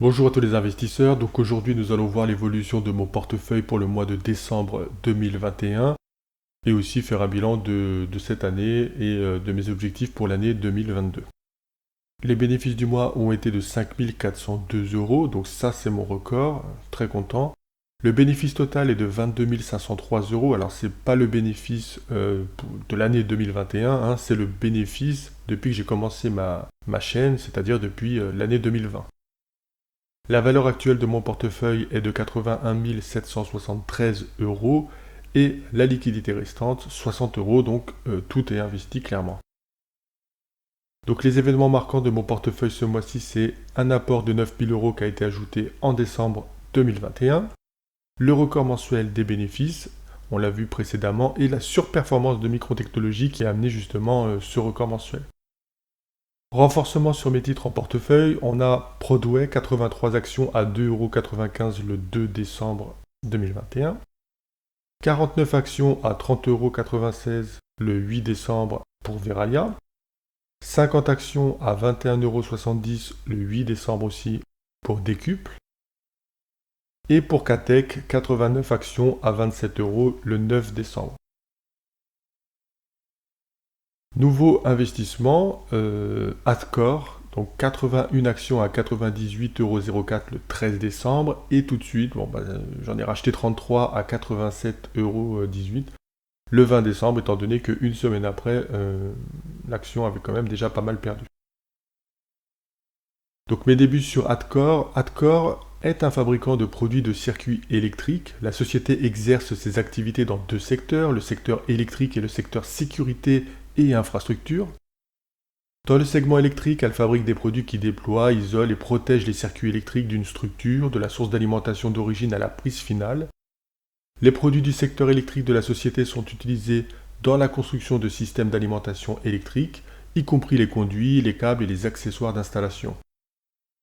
Bonjour à tous les investisseurs, donc aujourd'hui nous allons voir l'évolution de mon portefeuille pour le mois de décembre 2021 et aussi faire un bilan de cette année et de mes objectifs pour l'année 2022. Les bénéfices du mois ont été de 5 402 euros, donc ça c'est mon record, très content. Le bénéfice total est de 22 503 euros, alors c'est pas le bénéfice de l'année 2021, hein, c'est le bénéfice depuis que j'ai commencé ma chaîne, c'est-à-dire depuis l'année 2020. La valeur actuelle de mon portefeuille est de 81 773 euros et la liquidité restante 60 euros, donc tout est investi clairement. Donc les événements marquants de mon portefeuille ce mois-ci, c'est un apport de 9 000 euros qui a été ajouté en décembre 2021, le record mensuel des bénéfices, on l'a vu précédemment, et la surperformance de Micron-Technologies qui a amené justement ce record mensuel. Renforcement sur mes titres en portefeuille, on a Prodway, 83 actions à 2,95 € le 2 décembre 2021. 49 actions à 30,96 € le 8 décembre pour Veralia. 50 actions à 21,70 € le 8 décembre aussi pour Décuple. Et pour Catech, 89 actions à 27 € le 9 décembre. Nouveau investissement, Adcore, donc 81 actions à 98,04 € le 13 décembre, et tout de suite, j'en ai racheté 33 à 87,18 € le 20 décembre, étant donné qu'une semaine après, l'action avait quand même déjà pas mal perdu. Donc mes débuts sur Adcore. Adcore est un fabricant de produits de circuits électriques. La société exerce ses activités dans deux secteurs, le secteur électrique et le secteur sécurité et infrastructure. Dans le segment électrique, elle fabrique des produits qui déploient, isolent et protègent les circuits électriques d'une structure, de la source d'alimentation d'origine à la prise finale. Les produits du secteur électrique de la société sont utilisés dans la construction de systèmes d'alimentation électrique, y compris les conduits, les câbles et les accessoires d'installation.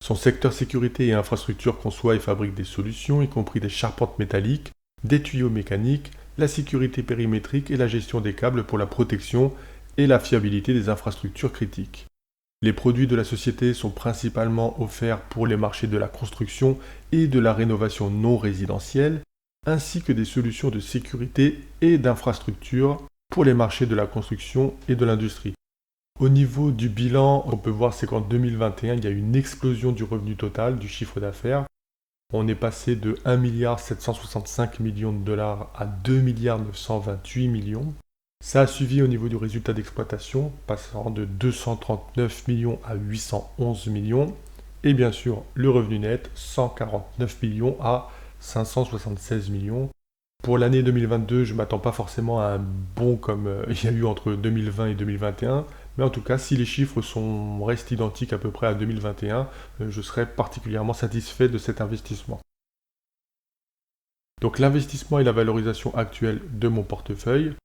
Son secteur sécurité et infrastructure conçoit et fabrique des solutions, y compris des charpentes métalliques, des tuyaux mécaniques, la sécurité périmétrique et la gestion des câbles pour la protection et la fiabilité des infrastructures critiques. Les produits de la société sont principalement offerts pour les marchés de la construction et de la rénovation non résidentielle, ainsi que des solutions de sécurité et d'infrastructure pour les marchés de la construction et de l'industrie. Au niveau du bilan, on peut voir c'est qu'en 2021, il y a eu une explosion du revenu total, du chiffre d'affaires. On est passé de 1 765 millions de dollars à 2 928 millions. Ça a suivi au niveau du résultat d'exploitation, passant de 239 millions à 811 millions. Et bien sûr, le revenu net, 149 millions à 576 millions. Pour l'année 2022, je ne m'attends pas forcément à un bond comme il y a eu entre 2020 et 2021. Mais en tout cas, si les chiffres restent identiques à peu près à 2021, je serai particulièrement satisfait de cet investissement. Donc l'investissement et la valorisation actuelle de mon portefeuille.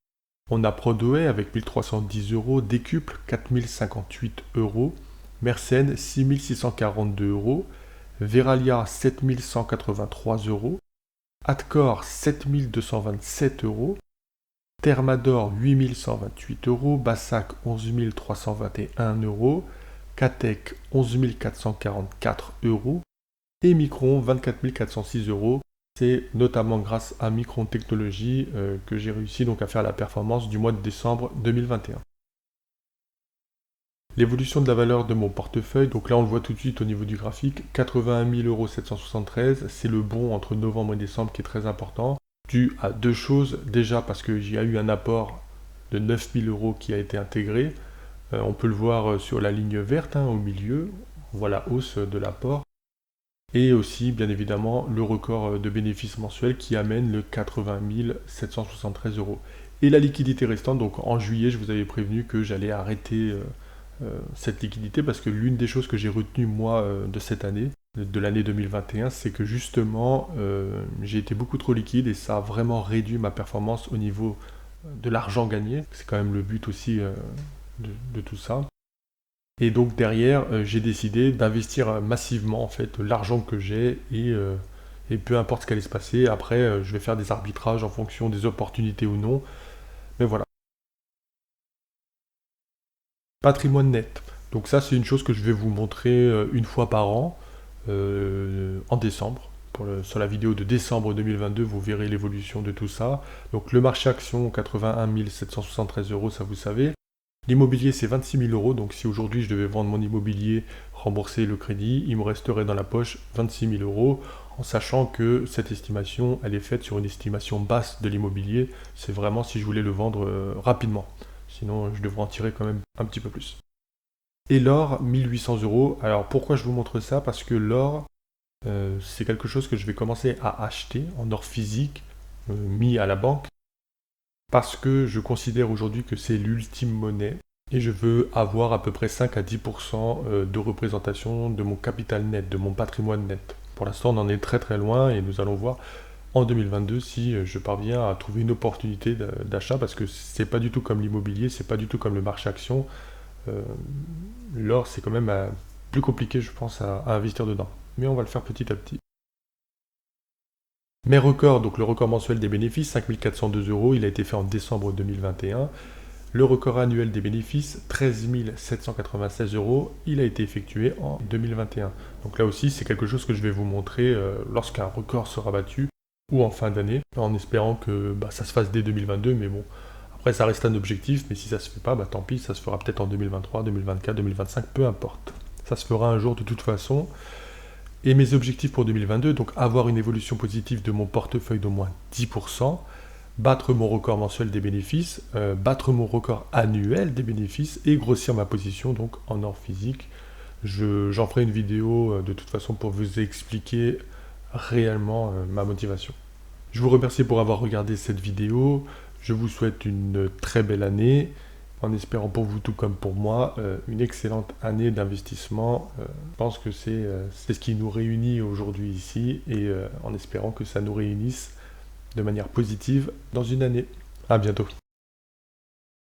On a Prodway avec 1310 euros, Décuple 4058 euros, Mersenne 6642 euros, Veralia 7183 euros, Adcore 7227 euros, Thermador 8128 euros, Bassac 11321 euros, Catech 11 444 euros et Micron 24 406 euros. C'est notamment grâce à Micron Technologies que j'ai réussi donc à faire la performance du mois de décembre 2021. L'évolution de la valeur de mon portefeuille, donc là on le voit tout de suite au niveau du graphique, 81 773 €, c'est le bond entre novembre et décembre qui est très important, dû à deux choses. Déjà parce que j'ai eu un apport de 9 000 euros qui a été intégré, on peut le voir sur la ligne verte au milieu, on voit la hausse de l'apport. Et aussi, bien évidemment, le record de bénéfices mensuels qui amène le 80 773 euros. Et la liquidité restante, donc en juillet, je vous avais prévenu que j'allais arrêter cette liquidité parce que l'une des choses que j'ai retenues, moi, de cette année, de l'année 2021, c'est que justement, j'ai été beaucoup trop liquide et ça a vraiment réduit ma performance au niveau de l'argent gagné. C'est quand même le but aussi de tout ça. Et donc derrière, j'ai décidé d'investir massivement en fait l'argent que j'ai et peu importe ce qu'allait se passer. Après, je vais faire des arbitrages en fonction des opportunités ou non. Mais voilà. Patrimoine net. Donc ça, c'est une chose que je vais vous montrer une fois par an. en décembre. Sur la vidéo de décembre 2022, vous verrez l'évolution de tout ça. Donc le marché action, 81 773 euros, ça vous savez. L'immobilier, c'est 26 000 euros. Donc si aujourd'hui je devais vendre mon immobilier, rembourser le crédit, il me resterait dans la poche 26 000 euros, en sachant que cette estimation, elle est faite sur une estimation basse de l'immobilier. C'est vraiment si je voulais le vendre rapidement. Sinon, je devrais en tirer quand même un petit peu plus. Et l'or, 1800 euros. Alors pourquoi je vous montre ça? Parce que l'or, c'est quelque chose que je vais commencer à acheter en or physique, mis à la banque, parce que je considère aujourd'hui que c'est l'ultime monnaie, et je veux avoir à peu près 5 à 10% de représentation de mon capital net, de mon patrimoine net. Pour l'instant, on en est très très loin, et nous allons voir en 2022 si je parviens à trouver une opportunité d'achat, parce que c'est pas du tout comme l'immobilier, c'est pas du tout comme le marché action. L'or, c'est quand même plus compliqué, je pense, à investir dedans. Mais on va le faire petit à petit. Mes records, donc le record mensuel des bénéfices, 5 402 euros, il a été fait en décembre 2021. Le record annuel des bénéfices, 13 796 euros, il a été effectué en 2021. Donc là aussi, c'est quelque chose que je vais vous montrer lorsqu'un record sera battu ou en fin d'année, en espérant que ça se fasse dès 2022, mais bon, après ça reste un objectif, mais si ça se fait pas, tant pis, ça se fera peut-être en 2023, 2024, 2025, peu importe. Ça se fera un jour de toute façon. Et mes objectifs pour 2022, donc avoir une évolution positive de mon portefeuille d'au moins 10%, battre mon record mensuel des bénéfices, battre mon record annuel des bénéfices et grossir ma position donc en or physique. J'en ferai une vidéo de toute façon pour vous expliquer réellement ma motivation. Je vous remercie pour avoir regardé cette vidéo. Je vous souhaite une très belle année, en espérant pour vous tout comme pour moi une excellente année d'investissement. Je pense que c'est ce qui nous réunit aujourd'hui ici et en espérant que ça nous réunisse de manière positive dans une année. À bientôt.